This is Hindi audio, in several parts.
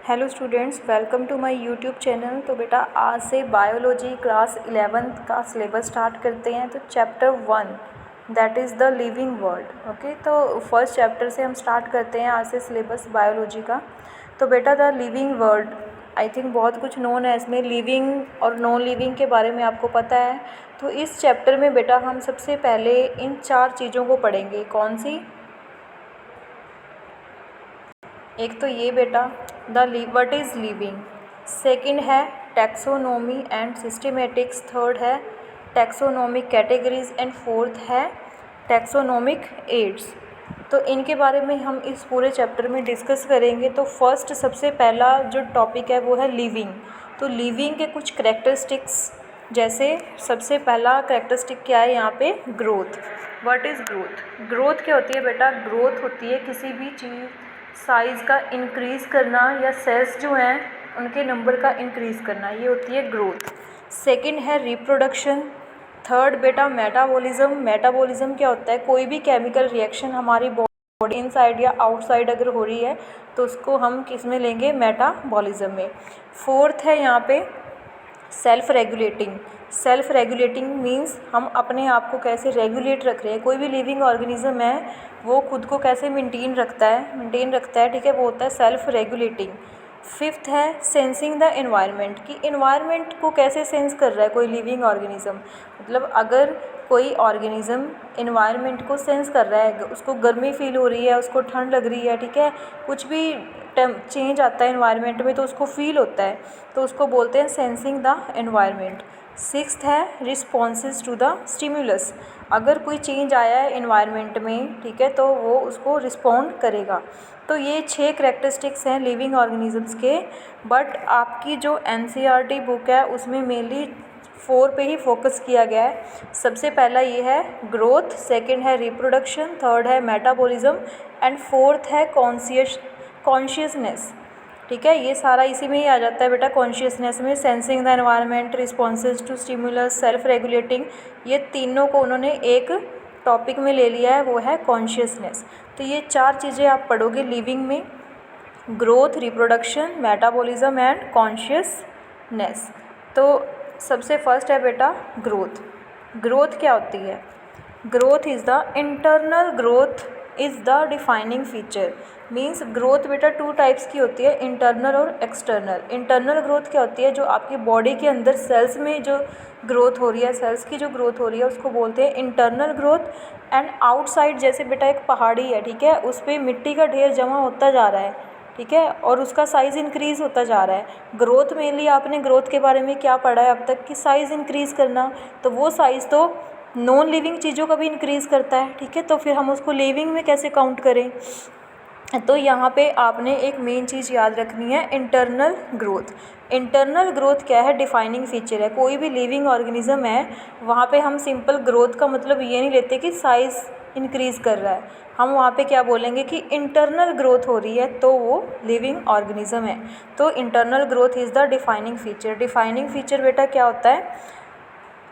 Hello students, welcome to my YouTube channel. तो बेटा आज से बायोलॉजी क्लास 11th का सिलेबस स्टार्ट करते हैं। तो chapter 1 that is the living world. Okay, तो फर्स्ट चैप्टर से हम स्टार्ट करते हैं आज से सिलेबस बायोलॉजी का। तो बेटा the living world, I think बहुत कुछ नोन है इसमें। लिविंग और नॉन लिविंग के बारे में आपको पता है। तो इस चैप्टर में बेटा हम सबसे पहले इन 4 चीज़ों को पढ़ेंगे। कौन सी? एक तो ये बेटा व्हाट इज़ लिविंग, सेकंड है टैक्सोनॉमी एंड सिस्टमेटिक्स, थर्ड है टैक्सोनॉमिक कैटेगरीज एंड फोर्थ है टैक्सोनॉमिक एड्स। तो इनके बारे में हम इस पूरे चैप्टर में डिस्कस करेंगे। तो फर्स्ट सबसे पहला जो टॉपिक है वो है लिविंग। तो लिविंग के कुछ करेक्टरिस्टिक्स, जैसे सबसे पहला करेक्टरिस्टिक क्या है यहाँ पे? Growth. What is growth? Growth क्या होती है बेटा? ग्रोथ होती है किसी भी चीज़ साइज़ का इंक्रीज़ करना या सेल्स जो हैं उनके नंबर का इंक्रीज़ करना, ये होती है ग्रोथ। सेकंड है रिप्रोडक्शन। थर्ड बेटा मेटाबॉलिज्म। मेटाबॉलिज्म क्या होता है? कोई भी केमिकल रिएक्शन हमारी बॉडी इनसाइड या आउटसाइड अगर हो रही है तो उसको हम किस में लेंगे? मेटाबॉलिज्म में। फोर्थ है यहाँ पे self regulating. Self regulating means हम अपने आप को कैसे रेगुलेट रख रहे हैं। कोई भी लिविंग ऑर्गेनिज्म है वो खुद को कैसे मेंटेन रखता है, ठीक है, वो होता है सेल्फ रेगुलेटिंग। फिफ्थ है सेंसिंग द एनवायरनमेंट, कि एनवायरनमेंट को कैसे सेंस कर रहा है कोई लिविंग ऑर्गेनिज्म। मतलब अगर कोई ऑर्गेनिज्म एनवायरनमेंट को सेंस कर रहा है, उसको गर्मी फील हो रही है, उसको ठंड लग रही है, ठीक है, कुछ भी चेंज आता है एनवायरनमेंट में तो उसको फील होता है, तो उसको बोलते हैं सेंसिंग द एनवायरनमेंट। सिक्स्थ है रिस्पॉन्सेज टू द स्टिम्युलस। अगर कोई चेंज आया है एनवायरनमेंट में, ठीक है, तो वो उसको रिस्पॉन्ड करेगा। तो ये 6 करेक्टरिस्टिक्स हैं लिविंग ऑर्गेनिजम्स के। बट आपकी जो एनसीईआरटी बुक है उसमें मेनली 4 पे ही फोकस किया गया है। सबसे पहला ये है ग्रोथ, सेकंड है रिप्रोडक्शन, थर्ड है मेटाबॉलिज्म एंड फोर्थ है कॉन्शियसनेस। ठीक है, ये सारा इसी में ही आ जाता है बेटा, कॉन्शियसनेस में। Sensing the environment, responses to stimulus, self regulating, ये तीनों को उन्होंने एक टॉपिक में ले लिया है, वो है कॉन्शियसनेस। तो ये 4 चीज़ें आप पढ़ोगे लिविंग में: growth, reproduction, metabolism and consciousness. तो सबसे फर्स्ट है बेटा ग्रोथ। ग्रोथ क्या होती है? Growth is the internal growth is the defining feature. Means growth बेटा 2 टाइप्स की होती है, इंटरनल और एक्सटर्नल। इंटरनल ग्रोथ क्या होती है? जो आपकी बॉडी के अंदर सेल्स में जो ग्रोथ हो रही है, सेल्स की जो ग्रोथ हो रही है उसको बोलते हैं इंटरनल ग्रोथ। एंड आउटसाइड, जैसे बेटा एक पहाड़ी है, ठीक है, उस पर मिट्टी का ढेर जमा होता जा रहा है, ठीक है, और उसका साइज़ इंक्रीज़ होता जा रहा है। ग्रोथ मेनली आपने ग्रोथ के बारे में क्या पढ़ा है अब तक कि साइज़ इंक्रीज़ करना, तो वो साइज़ तो नॉन लिविंग चीज़ों का भी इंक्रीज़ करता है, ठीक है, तो फिर हम उसको लिविंग में कैसे काउंट करें? तो यहाँ पे आपने एक मेन चीज़ याद रखनी है, इंटरनल ग्रोथ। इंटरनल ग्रोथ क्या है? डिफाइनिंग फीचर है। कोई भी लिविंग ऑर्गेनिज्म है वहाँ पे हम सिंपल ग्रोथ का मतलब ये नहीं लेते कि साइज़ इंक्रीज़ कर रहा है, हम वहाँ पे क्या बोलेंगे कि इंटरनल ग्रोथ हो रही है तो वो लिविंग ऑर्गेनिज्म है। तो internal growth is the defining feature. Defining feature बेटा क्या होता है?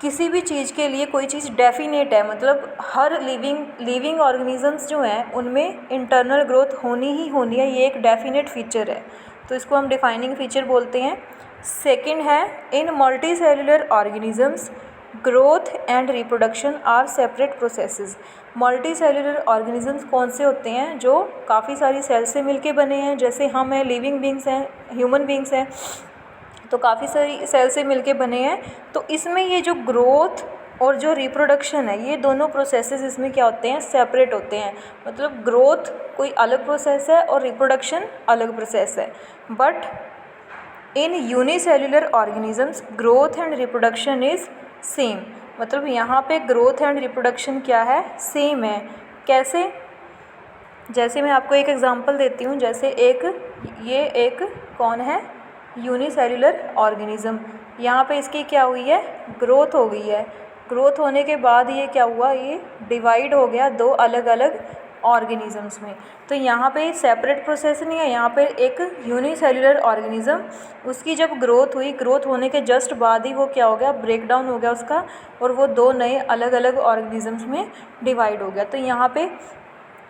किसी भी चीज़ के लिए कोई चीज़ डेफिनेट है, मतलब हर लिविंग ऑर्गेनिजम्स जो हैं उनमें इंटरनल ग्रोथ होनी ही होनी है, ये एक डेफिनेट फीचर है, तो इसको हम डिफाइनिंग फीचर बोलते हैं। सेकंड है in multi cellular organisms growth and reproduction are separate processes. Multi cellular organisms कौन से होते हैं? जो काफ़ी सारी सेल से मिलके बने हैं, जैसे हम हैं, लिविंग बींग्स हैं, ह्यूमन बींग्स हैं, तो काफ़ी सारी सेल से मिलके बने हैं। तो इसमें ये जो ग्रोथ और जो रिप्रोडक्शन है, ये दोनों प्रोसेसेस इसमें क्या होते हैं? सेपरेट होते हैं। मतलब ग्रोथ कोई अलग प्रोसेस है और रिप्रोडक्शन अलग प्रोसेस है। But in unicellular organisms growth and reproduction is same. मतलब यहाँ पे ग्रोथ एंड रिप्रोडक्शन क्या है? सेम है। कैसे? जैसे मैं आपको एक एग्जांपल देती हूँ। जैसे ये एक कौन है? Unicellular organism. यहाँ पे इसकी क्या हुई है? ग्रोथ हो गई है। ग्रोथ होने के बाद ये क्या हुआ? ये डिवाइड हो गया 2 अलग अलग ऑर्गेनिजम्स में। तो यहाँ पे सेपरेट प्रोसेस नहीं है, यहाँ पे एक यूनिसेल्युलर ऑर्गेनिज्म, उसकी जब ग्रोथ हुई, ग्रोथ होने के जस्ट बाद ही वो क्या हो गया? ब्रेक डाउन हो गया उसका, और वो 2 नए अलग अलग ऑर्गेनिजम्स में डिवाइड हो गया। तो यहाँ पे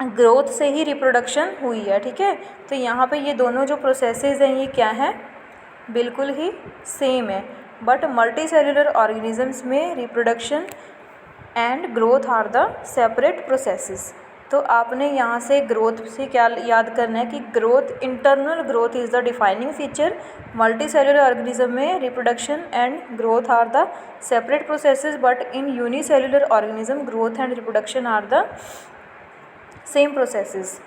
ग्रोथ से ही रिप्रोडक्शन हुई है, ठीक है। तो यहाँ पे ये दोनों जो प्रोसेसेस हैं ये क्या हैं, बिल्कुल ही सेम है। बट मल्टी सेलुलर ऑर्गेनिजम्स में reproduction and growth are the separate processes. तो आपने यहाँ से ग्रोथ से क्या याद करना है कि growth, internal growth is the defining feature. Multicellular organism में reproduction and growth are the separate processes, but in unicellular organism growth and reproduction are the same processes.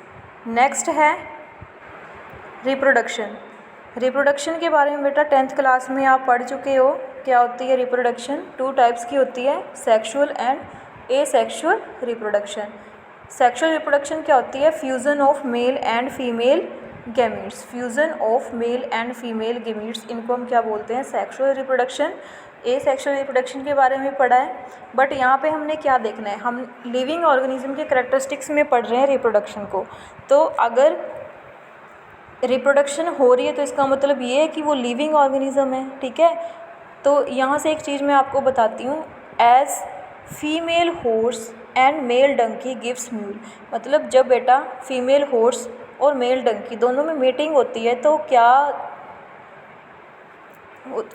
Next है रिप्रोडक्शन। रिप्रोडक्शन के बारे में बेटा 10th क्लास में आप पढ़ चुके हो। क्या होती है रिप्रोडक्शन? 2 टाइप्स की होती है, sexual and asexual reproduction. Sexual reproduction क्या होती है? Fusion of male and female gametes. Fusion of male and female gametes, इनको हम क्या बोलते हैं? Sexual reproduction. एसेक्सुअल रिप्रोडक्शन के बारे में पढ़ा है, बट यहाँ पे हमने क्या देखना है, हम लिविंग ऑर्गेनिज्म के करैक्टरिस्टिक्स में पढ़ रहे हैं रिप्रोडक्शन को। तो अगर रिप्रोडक्शन हो रही है तो इसका मतलब ये है कि वो लिविंग ऑर्गेनिज्म है, ठीक है। तो यहाँ से एक चीज़ मैं आपको बताती हूँ, as female horse and male donkey gives mule. मतलब जब बेटा फीमेल हॉर्स और मेल डंकी दोनों में मीटिंग होती है तो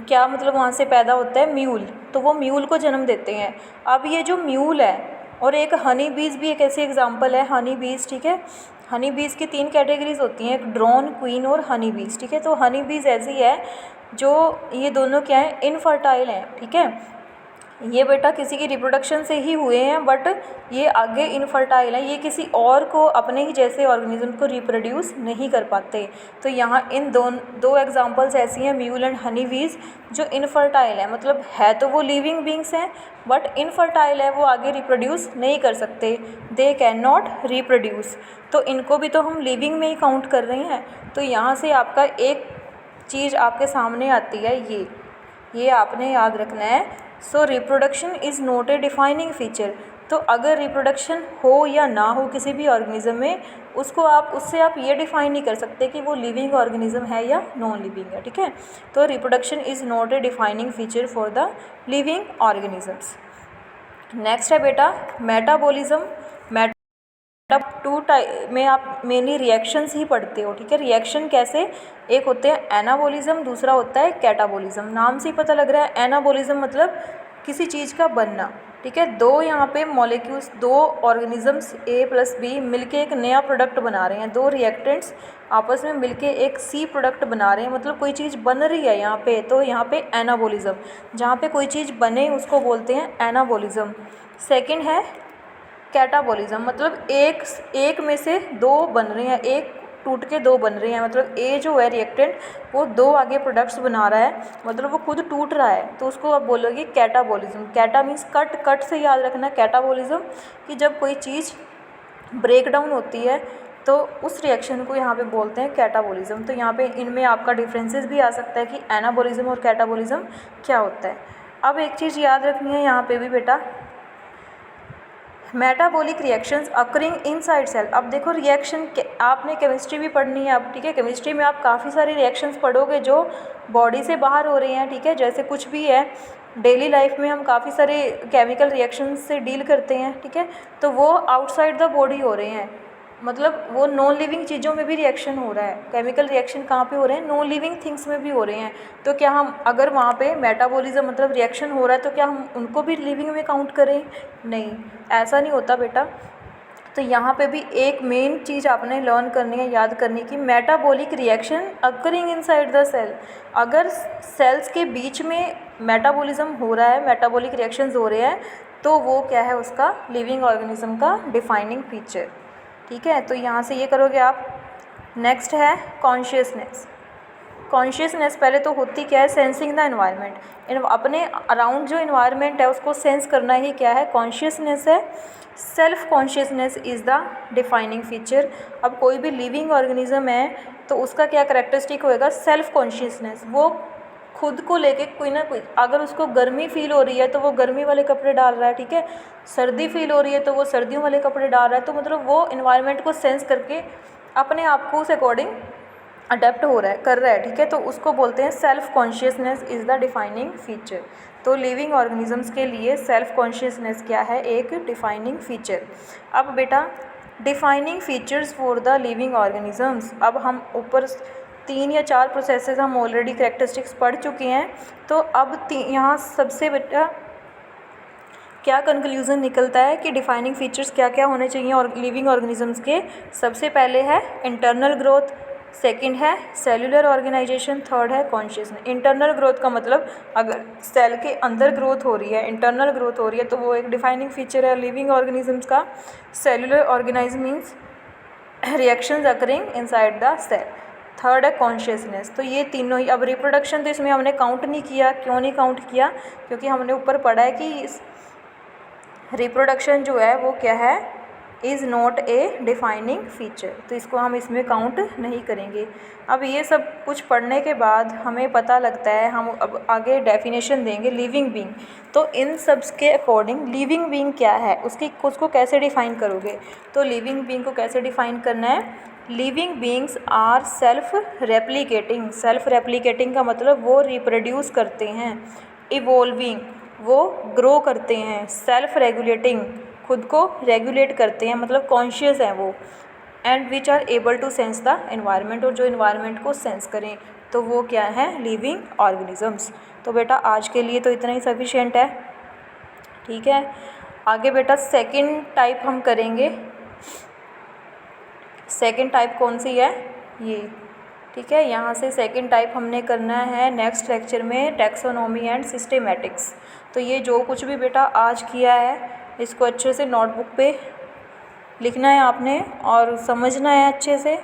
क्या मतलब वहाँ से पैदा होता है म्यूल, तो वो म्यूल को जन्म देते हैं। अब ये जो म्यूल है, और एक हनी बीज भी एक ऐसी एग्जांपल है, हनी बीज, ठीक है। हनी बीज की 3 कैटेगरीज होती हैं, एक ड्रोन, क्वीन और हनी बीज, ठीक है। तो हनी बीज ऐसी है जो, ये दोनों क्या है, इनफर्टाइल हैं, ठीक है। ये बेटा किसी की रिप्रोडक्शन से ही हुए हैं, बट ये आगे इनफर्टाइल हैं, ये किसी और को, अपने ही जैसे ऑर्गेनिज्म को रिप्रोड्यूस नहीं कर पाते। तो यहाँ इन दो एग्जांपल्स ऐसी हैं, म्यूल एंड हनी बीज, जो इनफर्टाइल है, मतलब है तो वो लिविंग बींग्स हैं बट इनफर्टाइल है, वो आगे रिप्रोड्यूस नहीं कर सकते, दे कैन नॉट रिप्रोड्यूस। तो इनको भी तो हम लिविंग में ही काउंट कर रहे हैं। तो यहाँ से आपका एक चीज़ आपके सामने आती है, ये आपने याद रखना है। सो reproduction is not a defining feature. तो अगर रिप्रोडक्शन हो या ना हो किसी भी ऑर्गेनिज्म में, उससे आप ये डिफ़ाइन नहीं कर सकते कि वो लिविंग ऑर्गेनिज्म है या नॉन लिविंग है, ठीक है। तो reproduction is not a defining feature for the living organisms. Next है बेटा मेटाबॉलिज्म। तब 2 टाइप में आप मेनली रिएक्शंस ही पढ़ते हो, ठीक है। रिएक्शन कैसे, एक होते हैं एनाबॉलिज्म, दूसरा होता है कैटाबॉलिज्म। नाम से ही पता लग रहा है, एनाबॉलिज्म मतलब किसी चीज़ का बनना, ठीक है। दो यहाँ पे molecules, 2 organisms A plus B मिलके एक नया प्रोडक्ट बना रहे हैं, 2 रिएक्टेंट्स आपस में मिलके एक C प्रोडक्ट बना रहे हैं, मतलब कोई चीज़ बन रही है यहाँ पे, तो यहाँ पे एनाबॉलिज्म। जहाँ पे कोई चीज़ बने उसको बोलते हैं एनाबॉलिज्म। सेकेंड है कैटाबॉलिज्म, मतलब एक में से 2 बन रहे हैं, एक टूट के 2 बन रहे हैं, मतलब ए जो है रिएक्टेंट वो 2 आगे प्रोडक्ट्स बना रहा है, मतलब वो खुद टूट रहा है, तो उसको आप बोलोगे कैटाबॉलिज्म। कैटा मीन्स कट से याद रखना कैटाबॉलिज्म, कि जब कोई चीज़ ब्रेक डाउन होती है तो उस रिएक्शन को यहाँ पे बोलते हैं कैटाबॉलिज्म। तो यहाँ पे इनमें आपका डिफरेंसेस भी आ सकता है कि एनाबॉलिज्म और कैटाबॉलिज्म क्या होता है। अब एक चीज़ याद रखनी है यहाँ पे भी बेटा, metabolic reactions occurring inside cell. अब देखो रिएक्शन आपने केमिस्ट्री भी पढ़नी है अब, ठीक है। केमिस्ट्री में आप काफ़ी सारी रिएक्शंस पढ़ोगे जो बॉडी से बाहर हो रही हैं, ठीक है। जैसे कुछ भी है, डेली लाइफ में हम काफ़ी सारे केमिकल रिएक्शंस से डील करते हैं, ठीक है। तो वो आउटसाइड द बॉडी हो रहे हैं, मतलब वो नॉन लिविंग चीज़ों में भी रिएक्शन हो रहा है। केमिकल रिएक्शन कहाँ पे हो रहे हैं? नॉन लिविंग थिंग्स में भी हो रहे हैं। तो क्या हम, अगर वहाँ पे मेटाबॉलिज्म मतलब रिएक्शन हो रहा है, तो क्या हम उनको भी लिविंग में काउंट करें? नहीं, ऐसा नहीं होता बेटा। तो यहाँ पे भी एक मेन चीज़ आपने लर्न करनी है, याद करनी, कि metabolic reaction occurring inside the cell. अगर सेल्स के बीच में मेटाबॉलिज्म हो रहा है, मेटाबॉलिक रिएक्शंस हो रहे हैं, तो वो क्या है, उसका लिविंग ऑर्गेनिज्म का डिफाइनिंग फीचर, ठीक है। तो यहाँ से ये करोगे आप। नेक्स्ट है कॉन्शियसनेस। कॉन्शियसनेस पहले तो होती क्या है, सेंसिंग द एनवायरनमेंट। अपने अराउंड जो इन्वायरमेंट है उसको सेंस करना ही क्या है, कॉन्शियसनेस है। Self consciousness is the defining feature. अब कोई भी लिविंग ऑर्गेनिज्म है तो उसका क्या करेक्टरिस्टिक होएगा, सेल्फ कॉन्शियसनेस। वो खुद को लेके कोई ना कोई, अगर उसको गर्मी फील हो रही है तो वो गर्मी वाले कपड़े डाल रहा है, ठीक है। सर्दी फील हो रही है तो वो सर्दियों वाले कपड़े डाल रहा है। तो मतलब वो इन्वायरमेंट को सेंस करके अपने आप को उस अकॉर्डिंग अडेप्ट कर रहा है, ठीक है। तो उसको बोलते हैं self consciousness is the defining feature. तो लिविंग ऑर्गेनिजम्स के लिए सेल्फ कॉन्शियसनेस क्या है, एक डिफाइनिंग फीचर। अब बेटा defining features for the living organisms. अब हम ऊपर 3 या 4 प्रोसेसेस हम ऑलरेडी कैरेक्टरिस्टिक्स पढ़ चुके हैं, तो अब यहाँ सबसे बेटा क्या कंक्लूज़न निकलता है कि डिफाइनिंग फीचर्स क्या क्या होने चाहिए और लिविंग ऑर्गेनिजम्स के। सबसे पहले है इंटरनल ग्रोथ, सेकंड है सेलुलर ऑर्गेनाइजेशन, थर्ड है कॉन्शियसनेस। इंटरनल ग्रोथ का मतलब अगर सेल के अंदर ग्रोथ हो रही है, इंटरनल ग्रोथ हो रही है, तो वो एक डिफाइनिंग फीचर है लिविंग ऑर्गेनिजम्स का। Cellular organism means reactions occurring inside the cell. Third है कॉन्शियसनेस। तो ये तीनों ही। अब रिप्रोडक्शन तो इसमें हमने काउंट नहीं किया। क्यों नहीं काउंट किया? क्योंकि हमने ऊपर पढ़ा है कि रिप्रोडक्शन जो है वो क्या है, is not a defining feature, तो इसको हम इसमें काउंट नहीं करेंगे। अब ये सब कुछ पढ़ने के बाद हमें पता लगता है, हम अब आगे डेफिनेशन देंगे लिविंग बीइंग। तो इन सब के अकॉर्डिंग लिविंग बीइंग क्या है, उसको कैसे डिफ़ाइन करोगे? तो लिविंग बीइंग को कैसे डिफ़ाइन करना है? Living beings are self replicating. Self replicating का मतलब वो रिप्रोड्यूस करते हैं। इवोल्विंग, वो ग्रो करते हैं। सेल्फ रेगुलेटिंग, खुद को रेगुलेट करते हैं, मतलब कॉन्शियस हैं वो। And which are able to sense the environment, और जो एनवायरनमेंट को सेंस करें, तो वो क्या है? Living organisms. तो बेटा आज के लिए तो इतना ही सफिशिएंट है, ठीक है। आगे बेटा सेकंड टाइप हम करेंगे। सेकंड टाइप कौन सी है? ये, ठीक है। यहाँ से सेकंड टाइप हमने करना है नेक्स्ट लेक्चर में, टैक्सोनॉमी एंड सिस्टेमैटिक्स। तो ये जो कुछ भी बेटा आज किया है, इसको अच्छे से नोटबुक पे लिखना है आपने और समझना है अच्छे से।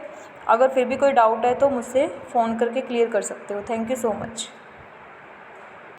अगर फिर भी कोई डाउट है तो मुझसे फ़ोन करके क्लियर कर सकते हो। Thank you so much.